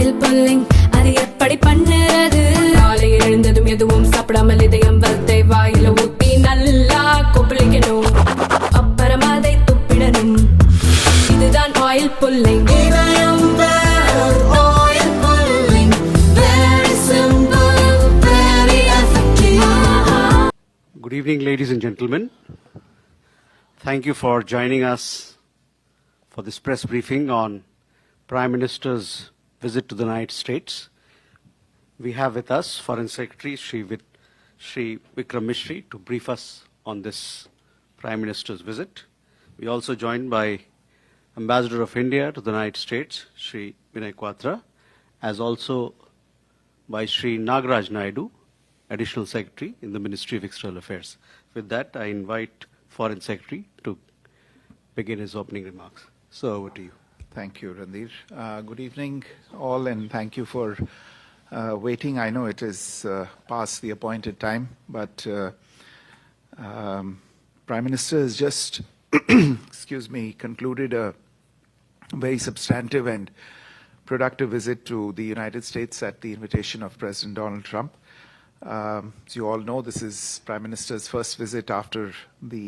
Oil pulling அது எப்படி பண்ணுறது காலையில் எழுந்ததும் எதுவும் சாப்பிடாமல் இதயம் வளத்தை வாயில ஊத்தி நல்லா கொப்பளிக்கணும் அப்புறம் அதை துப்பிடணும் இதுதான் oil pulling Good evening, ladies and gentlemen. Thank you for joining us for this press briefing on Prime Minister's visit to the United States. We have with us Foreign Secretary Shri Vikram Misri to brief us on this Prime Minister's visit. We are also joined by Ambassador of India to the United States, Shri Vinay Quatra, as also by Shri Nagaraj Naidu, Additional Secretary in the Ministry of External Affairs. With that, I invite Foreign Secretary to begin his opening remarks. So, over to you. Thank you, Randir. Good evening, all, and thank you for waiting. I know it is past the appointed time, but Prime Minister has just, concluded a very substantive and productive visit to the United States at the invitation of President Donald Trump. As you all know, this is Prime Minister's first visit after the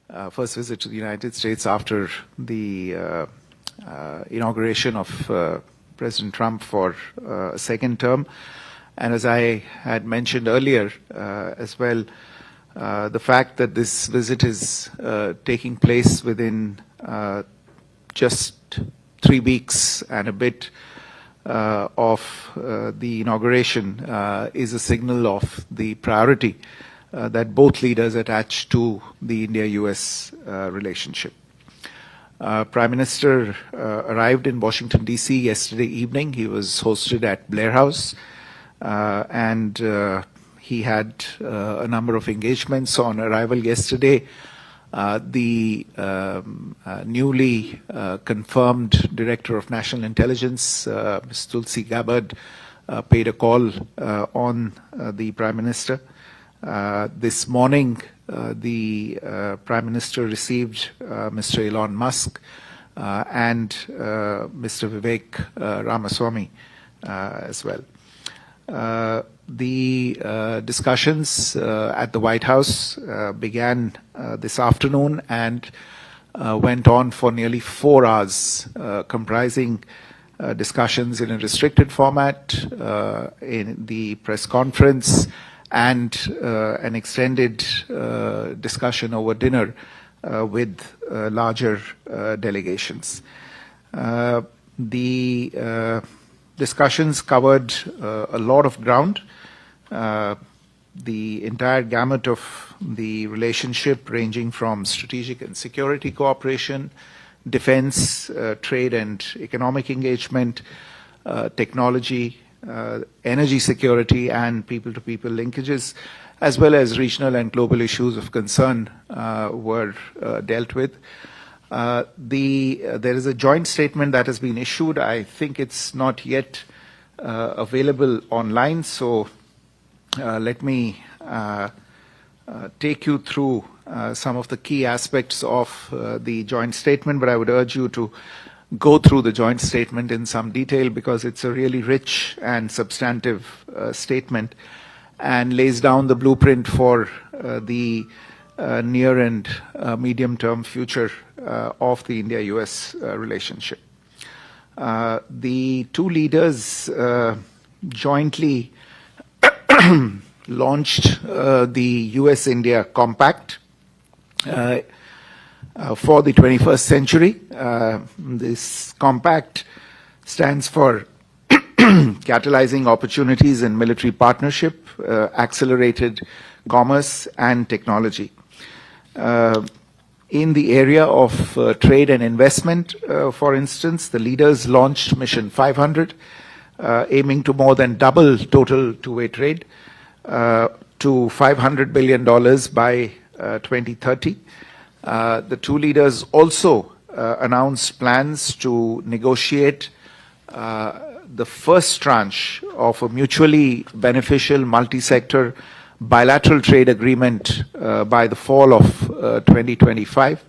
to the United States after the inauguration of President Trump for a second term. And as I had mentioned earlier as well, the fact that this visit is taking place within just 3 weeks and a bit of the inauguration is a signal of the priority that both leaders attach to the India-US relationship. Prime Minister arrived in Washington, D.C. yesterday evening. He was hosted at Blair House, and he had a number of engagements. On arrival yesterday, the newly confirmed Director of National Intelligence, Ms. Tulsi Gabbard, paid a call on the Prime Minister. This morning, the Prime Minister received Mr. Elon Musk and Mr. Vivek Ramaswamy as well. The discussions at the White House began this afternoon and went on for nearly 4 hours, comprising discussions in a restricted format, in the press conference, and an extended discussion over dinner with larger delegations. The discussions covered a lot of ground. The entire gamut of the relationship, ranging from strategic and security cooperation, defense, trade and economic engagement, technology, energy security and people-to-people linkages, as well as regional and global issues of concern were dealt with. There is a joint statement that has been issued. I think it's not yet available online, so let me take you through some of the key aspects of the joint statement, but I would urge you to go through the joint statement in some detail because it's a really rich and substantive statement and lays down the blueprint for the near and medium-term future of the India-US relationship. The two leaders jointly launched the US-India Compact for the 21st century. This compact stands for catalyzing opportunities in military partnership, accelerated commerce and technology. In the area of trade and investment, for instance, the leaders launched Mission 500, aiming to more than double total two-way trade to $500 billion by 2030. The two leaders also announced plans to negotiate the first tranche of a mutually beneficial multi-sector bilateral trade agreement by the fall of 2025.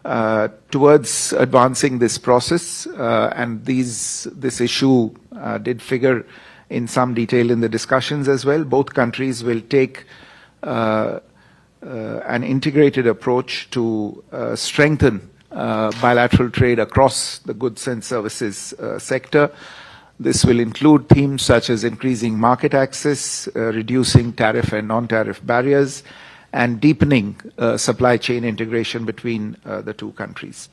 towards advancing this process, and this issue did figure in some detail in the discussions as well. Both countries will take an integrated approach to strengthen bilateral trade across the goods and services sector. This will include themes such as increasing market access, reducing tariff and non-tariff barriers, and deepening supply chain integration between the two countries.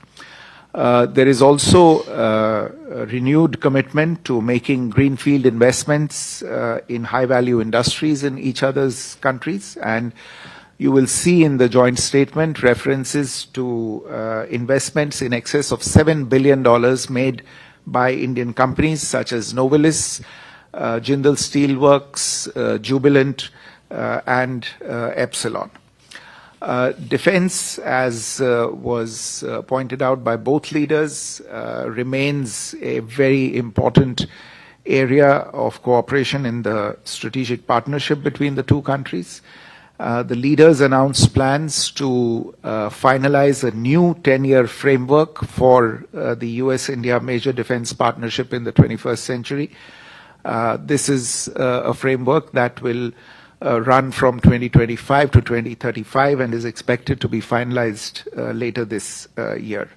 There is also a renewed commitment to making greenfield investments in high-value industries in each other's countries, and you will see in the joint statement references to investments in excess of $7 billion made by Indian companies such as Novelis, Jindal Steelworks, Jubilant, and Epsilon. Defense, as was pointed out by both leaders, remains a very important area of cooperation in the strategic partnership between the two countries. The leaders announced plans to finalize a new 10-year framework for the US-India major defense partnership in the 21st century. This is a framework that will run from 2025 to 2035 and is expected to be finalized later this year.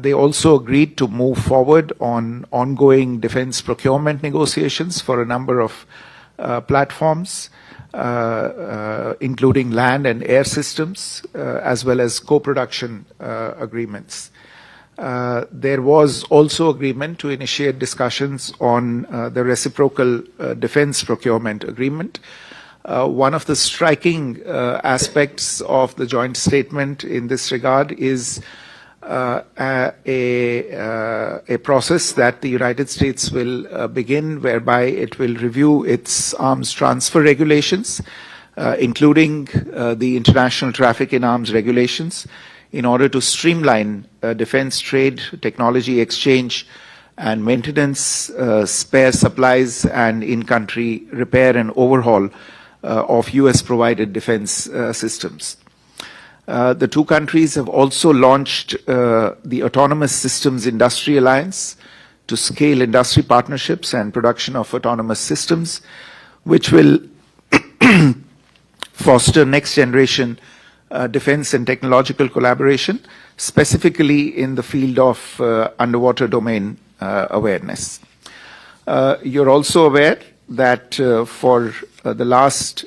They also agreed to move forward on ongoing defense procurement negotiations for a number of platforms, including land and air systems, as well as co-production agreements. There was also agreement to initiate discussions on the reciprocal defense procurement agreement. One of the striking aspects of the joint statement in this regard is a process that the United States will begin, whereby it will review its arms transfer regulations, including the international traffic in arms regulations, in order to streamline defense trade, technology exchange, and maintenance, spare supplies, and in-country repair and overhaul of US-provided defense systems. The two countries have also launched the Autonomous Systems Industry Alliance to scale industry partnerships and production of autonomous systems, which will foster next-generation defense and technological collaboration, specifically in the field of underwater domain awareness. You're also aware that for the last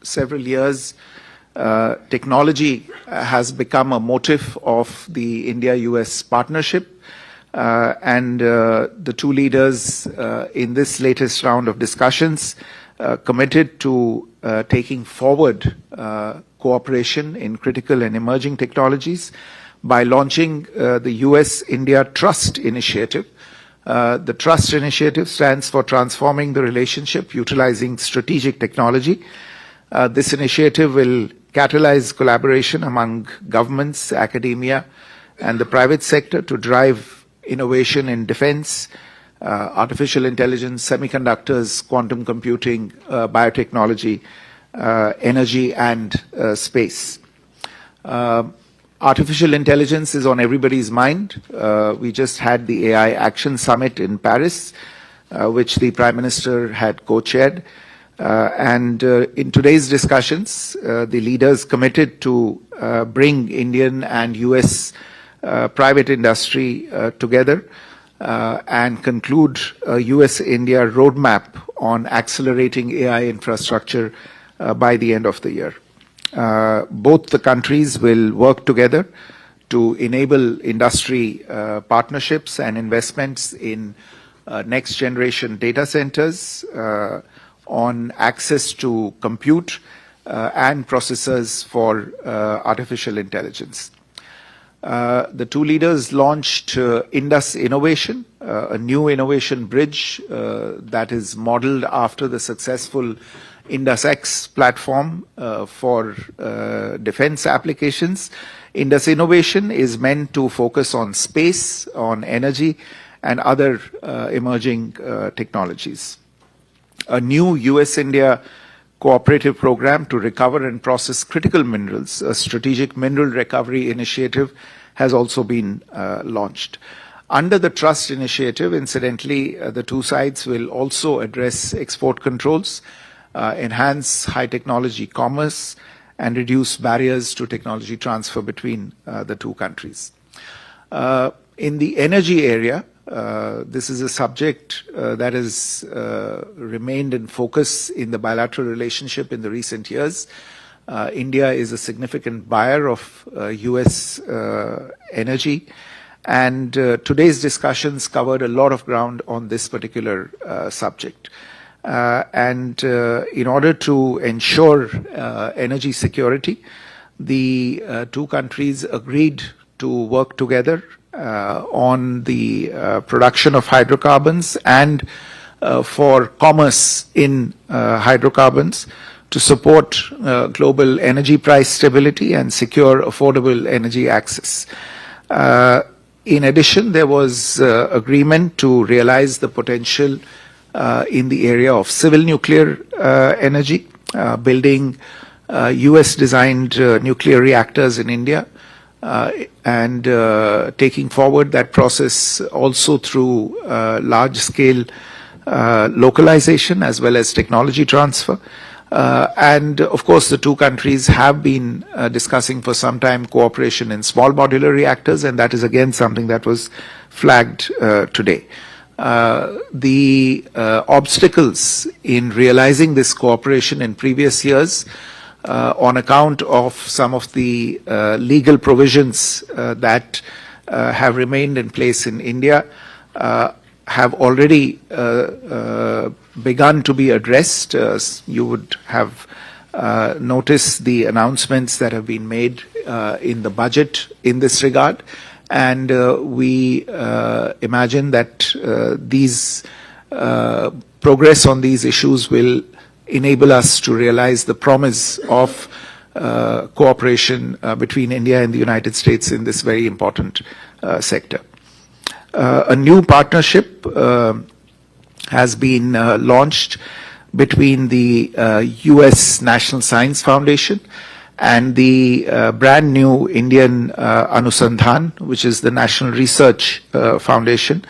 several years, technology has become a motive of the India-US partnership, and the two leaders in this latest round of discussions committed to taking forward cooperation in critical and emerging technologies by launching the US-India Trust Initiative. The Trust Initiative stands for Transforming the Relationship Utilizing Strategic Technology. This initiative will catalyze collaboration among governments, academia, and the private sector to drive innovation in defense, artificial intelligence, semiconductors, quantum computing, biotechnology, energy, and space. Artificial intelligence is on everybody's mind. We just had the AI Action Summit in Paris, which the Prime Minister had co-chaired. And in today's discussions, the leaders committed to bring Indian and US private industry together and conclude a US-India roadmap on accelerating AI infrastructure by the end of the year. Both the countries will work together to enable industry partnerships and investments in next-generation data centers, on access to compute and processors for artificial intelligence. The two leaders launched Indus Innovation, a new innovation bridge that is modeled after the successful Indus X platform for defense applications. Indus Innovation is meant to focus on space, on energy, and other emerging technologies. A new US-India cooperative program to recover and process critical minerals. A strategic mineral recovery initiative has also been launched. Under the Trust Initiative, incidentally, the two sides will also address export controls, enhance high technology commerce, and reduce barriers to technology transfer between the two countries. In the energy area, this is a subject that has remained in focus in the bilateral relationship in the recent years. India is a significant buyer of US energy, and today's discussions covered a lot of ground on this particular subject. In order to ensure energy security, the two countries agreed to work together on the production of hydrocarbons and for commerce in hydrocarbons to support global energy price stability and secure affordable energy access. In addition, there was agreement to realize the potential in the area of civil nuclear energy, building US-designed nuclear reactors in India, and taking forward that process also through large-scale localization as well as technology transfer. And of course, the two countries have been discussing for some time cooperation in small modular reactors, and that is again something that was flagged today. The obstacles in realizing this cooperation in previous years on account of some of the legal provisions that have remained in place in India have already begun to be addressed. You would have noticed the announcements that have been made in the budget in this regard. And we imagine that these progress on these issues will enable us to realize the promise of cooperation between India and the United States in this very important sector. A new partnership has been launched between the US National Science Foundation and the brand new Indian Anusandhan, which is the National Research Foundation,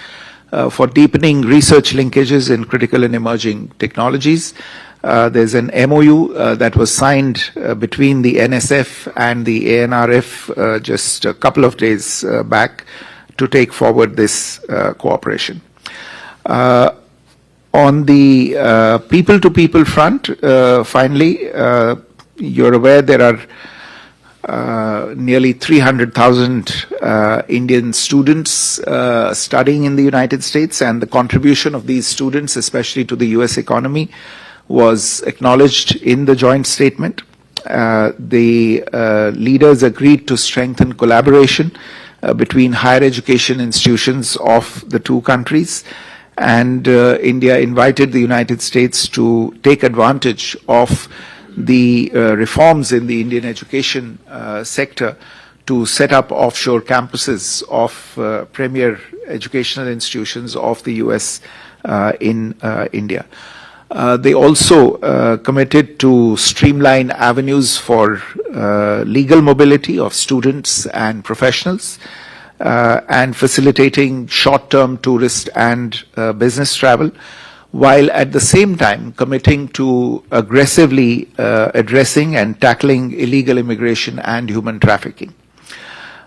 for deepening research linkages in critical and emerging technologies. There's an MOU that was signed between the NSF and the ANRF just a couple of days back to take forward this cooperation. On the people-to-people front, finally, you're aware there are nearly 300,000 Indian students studying in the United States, and the contribution of these students, especially to the US economy, was acknowledged in the joint statement. The leaders agreed to strengthen collaboration between higher education institutions of the two countries, and India invited the United States to take advantage of the reforms in the Indian education sector to set up offshore campuses of premier educational institutions of the US in India. They also committed to streamline avenues for legal mobility of students and professionals, and facilitating short-term tourist and business travel, while at the same time committing to aggressively addressing and tackling illegal immigration and human trafficking.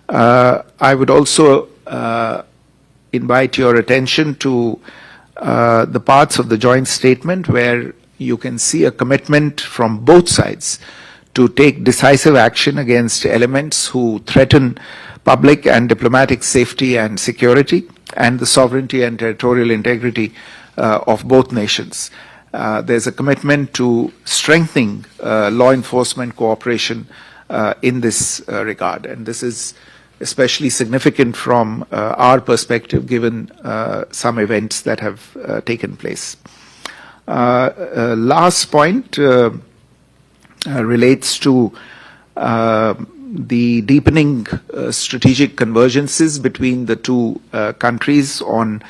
I would also invite your attention to the parts of the joint statement where you can see a commitment from both sides to take decisive action against elements who threaten public and diplomatic safety and security and the sovereignty and territorial integrity of both nations. There's a commitment to strengthening law enforcement cooperation in this regard, and this is especially significant from our perspective given some events that have taken place. Last point relates to the deepening strategic convergences between the two countries on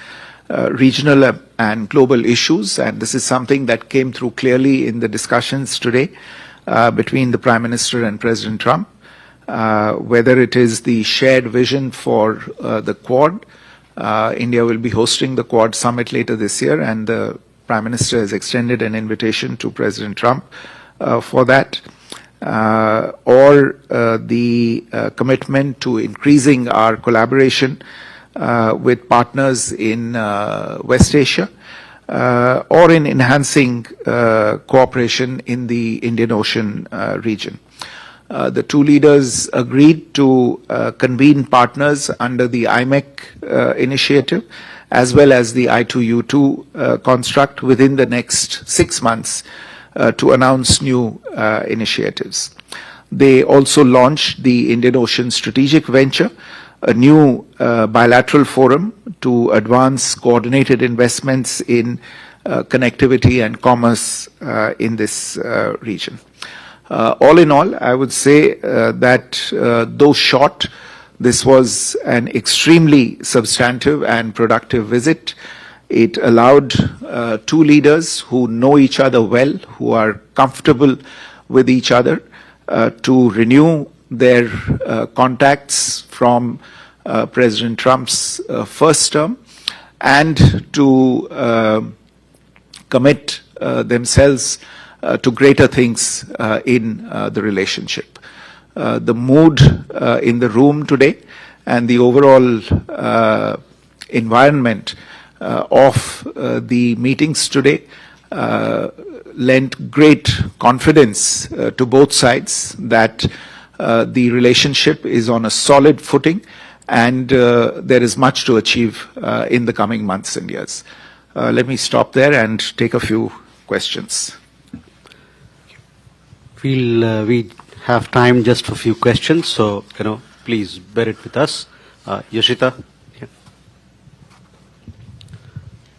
regional and global issues, and this is something that came through clearly in the discussions today between the Prime Minister and President Trump, whether it is the shared vision for the Quad. India will be hosting the Quad summit later this year, and the Prime Minister has extended an invitation to President Trump for that, or the commitment to increasing our collaboration with partners in West Asia, or in enhancing cooperation in the Indian Ocean region. The two leaders agreed to convene partners under the IMEC initiative, as well as the I2U2 construct within the next 6 months to announce new initiatives. They also launched the Indian Ocean Strategic Venture, a new bilateral forum to advance coordinated investments in connectivity and commerce in this region. All in all, I would say that though short, this was an extremely substantive and productive visit. It allowed two leaders who know each other well, who are comfortable with each other, to renew their contacts from President Trump's first term, and to commit themselves to greater things in the relationship. The mood in the room today and the overall environment of the meetings today lent great confidence to both sides that the relationship is on a solid footing, and there is much to achieve in the coming months and years. Let me stop there and take a few questions. We have time just for a few questions, so please bear it with us. Yoshita. Yeah.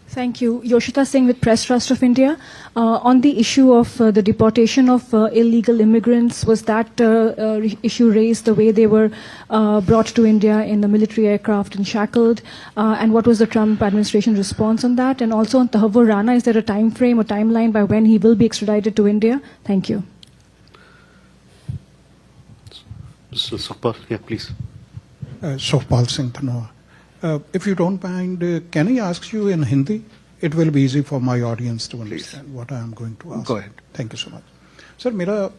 Thank you. Yoshita Singh with Press Trust of India. On the issue of the deportation of illegal immigrants, was that issue raised the way they were brought to India in the military aircraft and shackled? And what was the Trump administration response on that? And also on Tahavur Rana, is there a time frame or timeline by when he will be extradited to India? Thank you. Sukhpal, yeah, please. Sukhpal Singh Dhanoa. If you don't mind, can I ask you in Hindi? It will be easy for my audience to understand what I am going to ask. Go ahead. Thank you so much. Sir, मेरा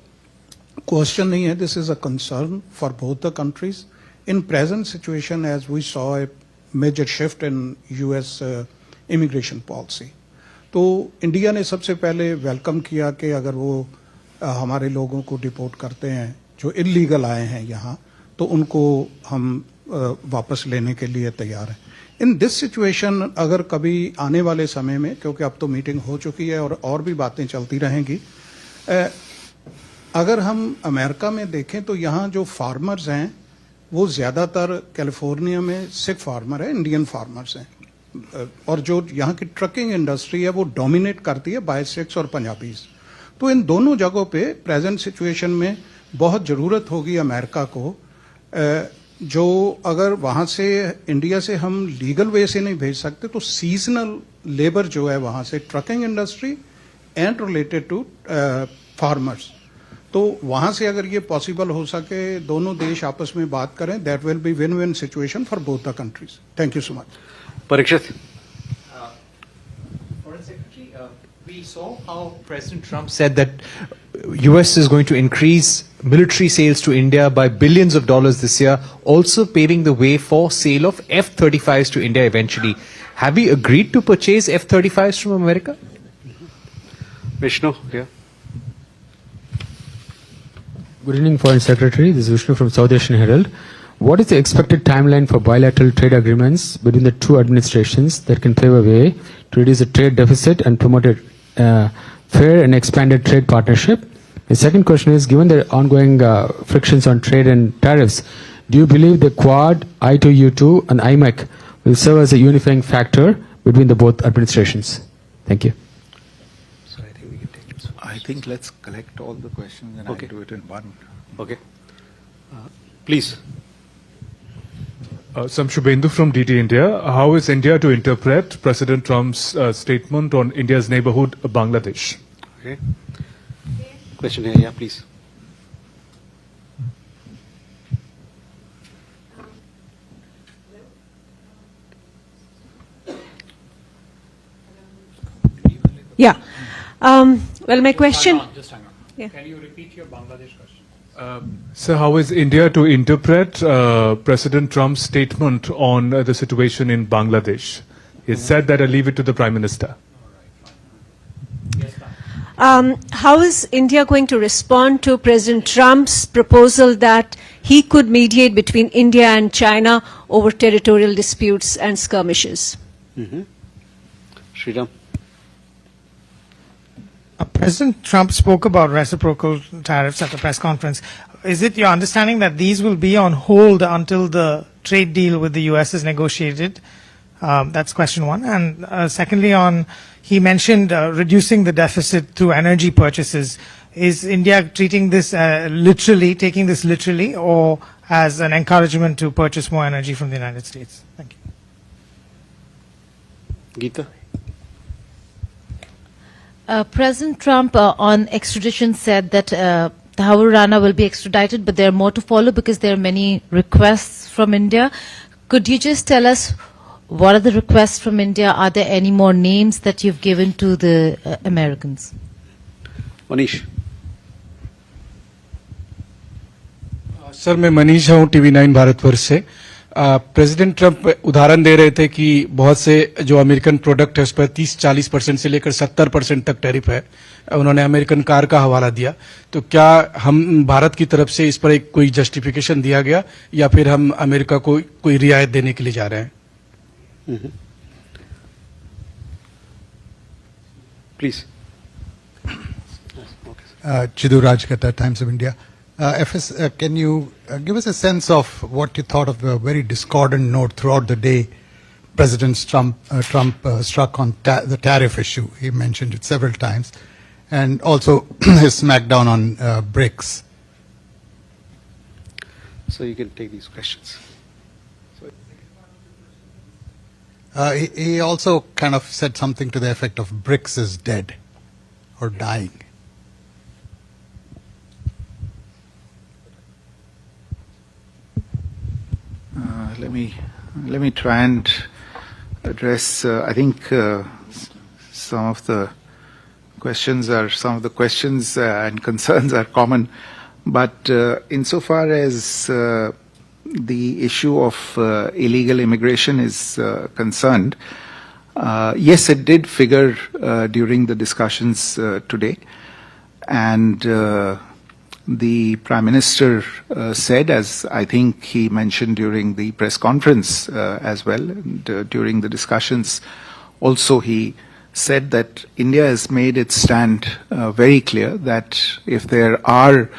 question नहीं है. This is a concern for both the countries. In present situation, as we saw a major shift in U.S. immigration policy, तो India ने सबसे पहले welcome किया कि अगर वो हमारे लोगों को डिपोर्ट करते हैं जो इलीगल आए हैं यहाँ, तो उनको हम वापस लेने के लिए तैयार हैं. इन दिस सिचुएशन अगर कभी आने वाले समय में, क्योंकि अब तो मीटिंग हो चुकी है और भी बातें चलती रहेंगी, अगर हम अमेरिका में देखें तो यहाँ जो फार्मर्स हैं वो ज़्यादातर कैलिफोर्निया में सिख फार्मर है, इंडियन फार्मर्स हैं, और जो यहाँ की ट्रकिंग इंडस्ट्री है वो डोमिनेट करती है बाय सिख्स और पंजाबीज. तो इन दोनों जगहों पे प्रेजेंट सिचुएशन में बहुत ज़रूरत होगी अमेरिका को, जो अगर वहाँ से इंडिया से हम लीगल वे से नहीं भेज सकते तो सीजनल लेबर जो है वहाँ से trucking industry and related to farmers, तो वहाँ से अगर ये पॉसिबल हो सके, दोनों देश आपस में बात करें, that will be win win situation for both the countries. Thank you so much. Parikshit. Foreign Secretary, we saw how President Trump said that U.S. is going to increase military sales to India by billions of dollars this year, also paving the way for sale of F-35s to India eventually. Have we agreed to purchase F-35s from America? Vishnu, yeah. Good evening, Foreign Secretary. This is Vishnu from South Asian Herald. What is the expected timeline for bilateral trade agreements between the two administrations that can pave a way to reduce the trade deficit and promote a fair and expanded trade partnership? The second question is, given the ongoing frictions on trade and tariffs, do you believe the Quad, I2U2 and IMEC will serve as a unifying factor between the both administrations? Thank you. So I think we can take it. I think let's collect all the questions and I'll do it in one. Okay. Please. So I'm Shubhendu from DT India. How is India to interpret President Trump's statement on India's neighborhood, Bangladesh? Okay. Question here, yeah, please. Yeah. Well, my question. Just hang on. Yeah. Can you repeat your Bangladesh question? So how is India to interpret President Trump's statement on the situation in Bangladesh? He said that I leave it to the Prime Minister. How is India going to respond to President Trump's proposal that he could mediate between India and China over territorial disputes and skirmishes? Sriram. President Trump spoke about reciprocal tariffs at the press conference. Is it your understanding that these will be on hold until the trade deal with the U.S. is negotiated? That's question one. And secondly, he mentioned reducing the deficit through energy purchases. Is India treating this taking this literally, or as an encouragement to purchase more energy from the United States? Thank you. Geeta. President Trump on extradition said that Tahawur Rana will be extradited, but there are more to follow because there are many requests from India. Could you just tell us what are the requests from India? Are there any more names that you've given to the Americans? Manish. Sir मैं मनीष हूँ TV9 Bharatvarsh से president Trump उदाहरण दे रहे थे कि बहुत से जो अमेरिकन प्रोडक्ट है उस पर 30-40% से लेकर 70% तक टैरिफ है उन्होंने अमेरिकन कार का हवाला दिया तो क्या हम भारत की तरफ से इस पर एक कोई जस्टिफिकेशन दिया गया या फिर हम अमेरिका को कोई रियायत देने के लिए जा रहे हैं please Chidu Rajkata, Times of India. FS, can you give us a sense of what you thought of the very discordant note throughout the day President Trump struck on the tariff issue? He mentioned it several times. And also his smackdown on BRICS. So you can take these questions. He also kind of said something to the effect of BRICS is dead or dying. Let me try and address. I think some of the questions and concerns are common, but insofar as the issue of illegal immigration is concerned, yes, it did figure during the discussions today, and the Prime Minister said, as I think he mentioned during the press conference as well, and during the discussions also he said that India has made its stand very clear that if there are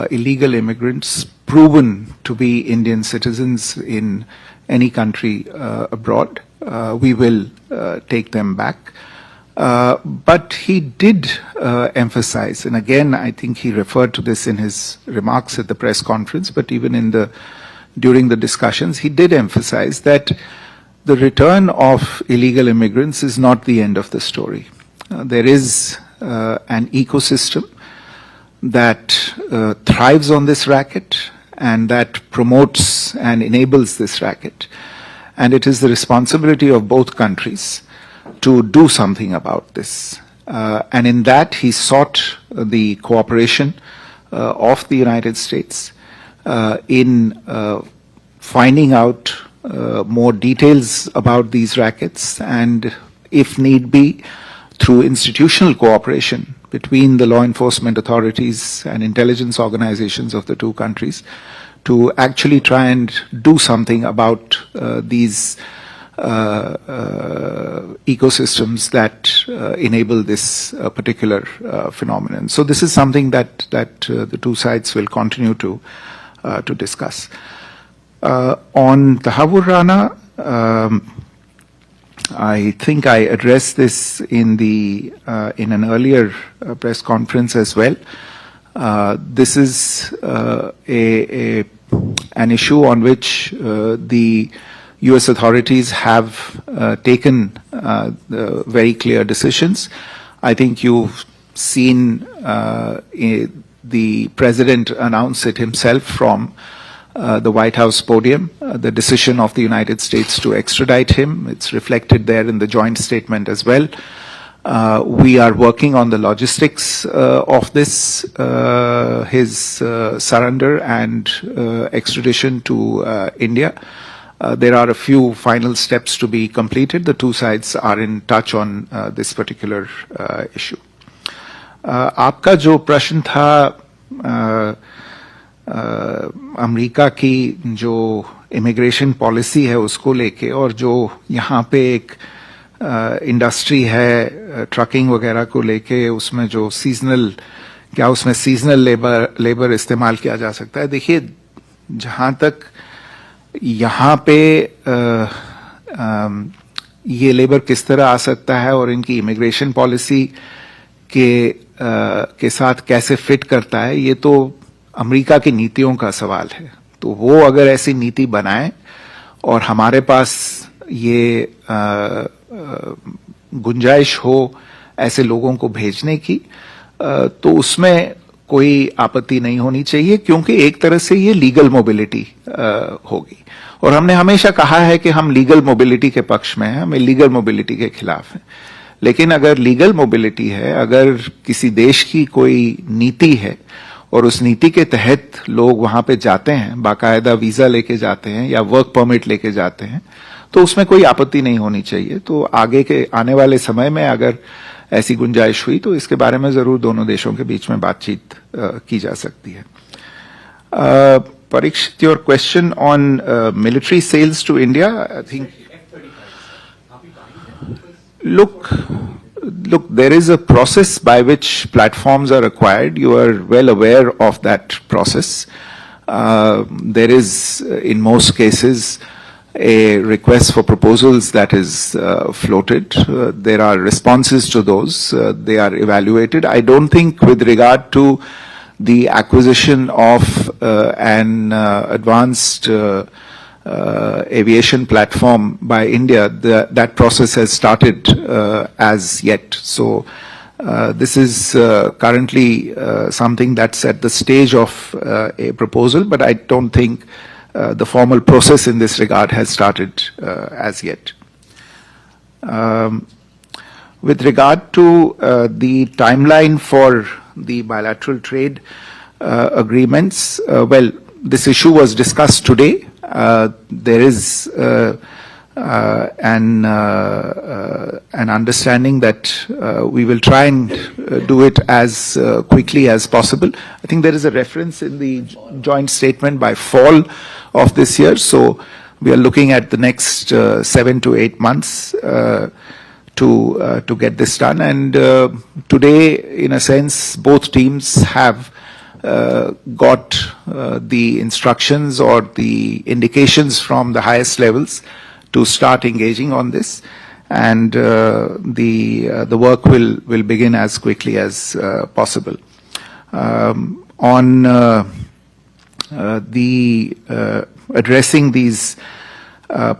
illegal immigrants proven to be Indian citizens in any country abroad, we will take them back. But he did emphasize, and again I think he referred to this in his remarks at the press conference, but even during the discussions, he did emphasize that the return of illegal immigrants is not the end of the story. There is an ecosystem that thrives on this racket and that promotes and enables this racket. And it is the responsibility of both countries to do something about this. And in that, he sought the cooperation of the United States in finding out more details about these rackets and, if need be, through institutional cooperation between the law enforcement authorities and intelligence organizations of the two countries to actually try and do something about these ecosystems that enable this particular phenomenon. So this is something that the two sides will continue to discuss. On Tahawur Rana, I think I addressed this in an earlier press conference as well. This is a an issue on which the US authorities have taken very clear decisions. I think you've seen the president announce it himself from the White House podium, the decision of the United States to extradite him. It's reflected there in the joint statement as well. We are working on the logistics of this, his surrender and extradition to India. There are a few final steps to be completed. The two sides are in touch on this particular issue. आपका जो प्रश्न था America की जो immigration policy है उसको लेके और जो यहाँ पे एक इंडस्ट्री है ट्रकिंग वगैरह को लेके उसमें जो सीजनल क्या उसमें सीजनल लेबर इस्तेमाल किया जा सकता है. देखिए जहाँ तक यहाँ पे ये लेबर किस तरह आ सकता है और इनकी इमिग्रेशन पॉलिसी के साथ कैसे फिट करता है ये तो अमेरिका की नीतियों का सवाल है. तो वो अगर ऐसी नीति बनाए और हमारे पास ये गुंजाइश हो ऐसे लोगों को भेजने की तो उसमें कोई आपत्ति नहीं होनी चाहिए क्योंकि एक तरह से ये लीगल मोबिलिटी होगी. और हमने हमेशा कहा है कि हम लीगल मोबिलिटी के पक्ष में हैं, हमें लीगल मोबिलिटी के खिलाफ हैं. लेकिन अगर लीगल मोबिलिटी है, अगर किसी देश की कोई नीति है और उस नीति के तहत लोग वहां पे जाते हैं, बाकायदा वीजा लेके जाते हैं या वर्क परमिट लेके जाते हैं, तो उसमें कोई आपत्ति नहीं होनी चाहिए. तो आगे के आने वाले समय में अगर ऐसी गुंजाइश हुई तो इसके बारे में जरूर दोनों देशों के बीच में बातचीत की जा सकती है. Parikshit, your question on military sales to India, I think. Look, there is a process by which platforms are acquired. You are well aware of that process. There is, in most cases, a request for proposals that is floated. There are responses to those. They are evaluated. I don't think with regard to the acquisition of an advanced aviation platform by India, that process has started as yet. So this is currently something that's at the stage of a proposal, but I don't think the formal process in this regard has started as yet. With regard to the timeline for the bilateral trade agreements, well, this issue was discussed today. There is an understanding that we will try and do it as quickly as possible. I think there is a reference in the joint statement by fall of this year. So we are looking at the next 7 to 8 months to get this done. And today, in a sense, both teams have got the instructions or the indications from the highest levels to start engaging on this, and the work will begin as quickly as possible. On the addressing these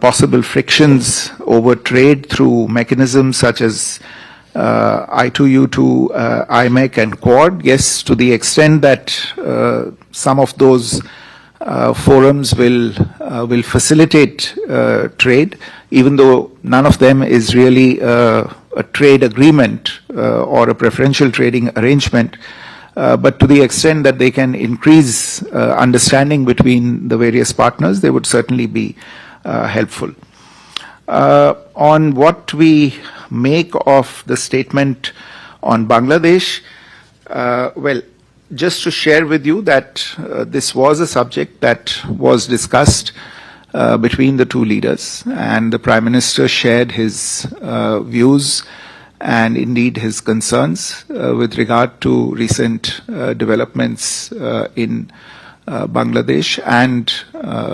possible frictions over trade through mechanisms such as I2U2, IMEC and Quad, yes, to the extent that some of those forums will facilitate trade, even though none of them is really a trade agreement or a preferential trading arrangement, but to the extent that they can increase understanding between the various partners, they would certainly be helpful. On what we make of the statement on Bangladesh, well, just to share with you that this was a subject that was discussed between the two leaders, and the Prime Minister shared his views and indeed his concerns with regard to recent developments in Bangladesh and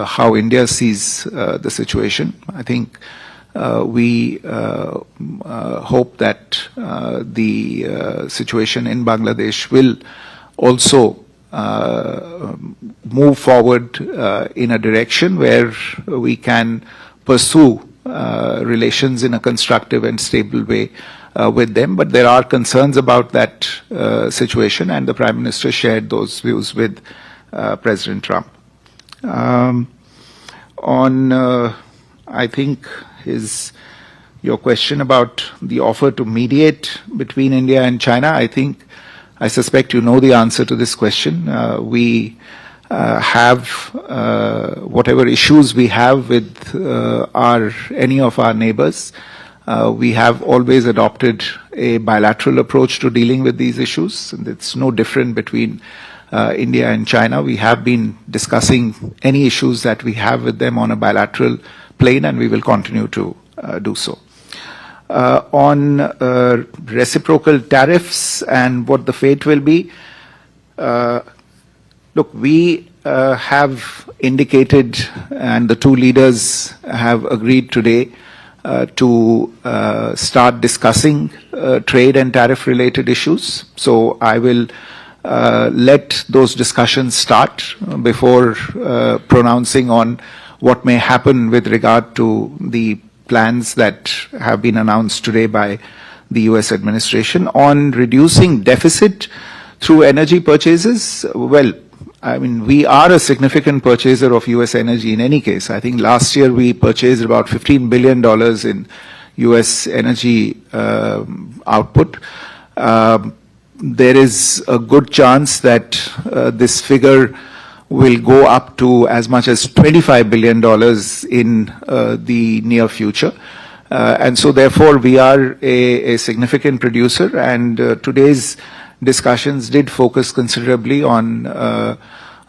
how India sees the situation. I think we hope that the situation in Bangladesh will also move forward in a direction where we can pursue relations in a constructive and stable way with them. But there are concerns about that situation, and the Prime Minister shared those views with President Trump. I think your question about the offer to mediate between India and China, I suspect you know the answer to this question. We have whatever issues we have with any of our neighbors. We have always adopted a bilateral approach to dealing with these issues, and it's no different between India and China. We have been discussing any issues that we have with them on a bilateral plane, and we will continue to do so. On reciprocal tariffs and what the fate will be, look, we have indicated, and the two leaders have agreed today to start discussing trade and tariff related issues. So I will let those discussions start before pronouncing on what may happen with regard to the plans that have been announced today by the US administration. On reducing deficit through energy purchases, well, I mean, we are a significant purchaser of US energy in any case. I think last year we purchased about $15 billion in US energy output. There is a good chance that this figure will go up to as much as $25 billion in the near future. And so therefore we are a significant producer, and today's discussions did focus considerably on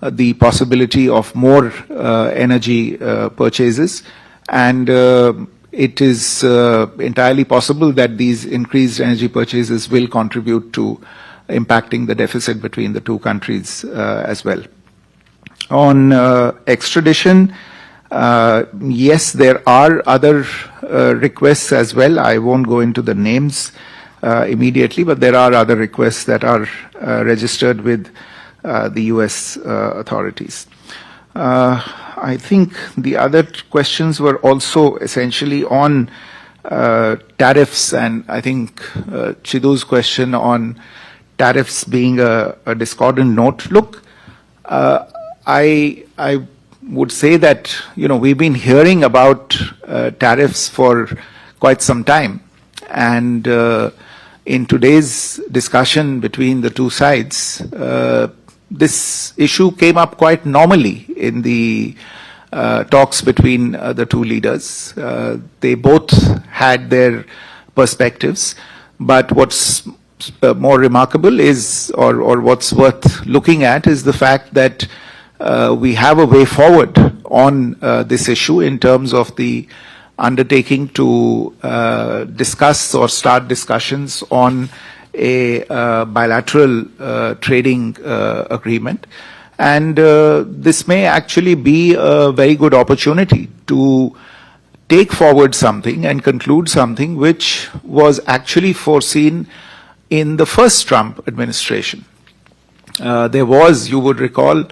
the possibility of more energy purchases, and it is entirely possible that these increased energy purchases will contribute to impacting the deficit between the two countries as well. On extradition, yes, there are other requests as well. I won't go into the names immediately, but there are other requests that are registered with the US authorities. I think the other questions were also essentially on tariffs, and I think Chidu's question on tariffs being a discordant note. Look, I would say that, we've been hearing about tariffs for quite some time, and in today's discussion between the two sides, this issue came up quite normally in the talks between the two leaders. They both had their perspectives, but what's more remarkable is, or what's worth looking at, is the fact that we have a way forward on this issue in terms of the undertaking to discuss or start discussions on a bilateral trading agreement. And this may actually be a very good opportunity to take forward something and conclude something which was actually foreseen in the first Trump administration. There was, you would recall,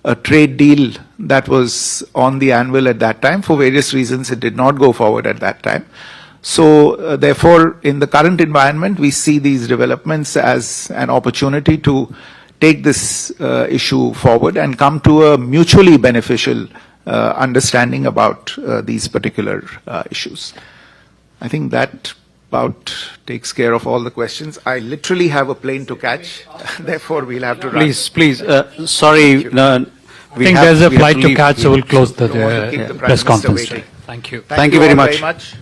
a trade deal that was on the anvil at that time. For various reasons, it did not go forward at that time. So therefore, in the current environment, we see these developments as an opportunity to take this issue forward and come to a mutually beneficial understanding about these particular issues. I think that about takes care of all the questions. I literally have a plane to catch, therefore we'll have to run. Please, sorry. I think there's a flight to catch, so we'll close the press conference. Thank you. Thank you very much.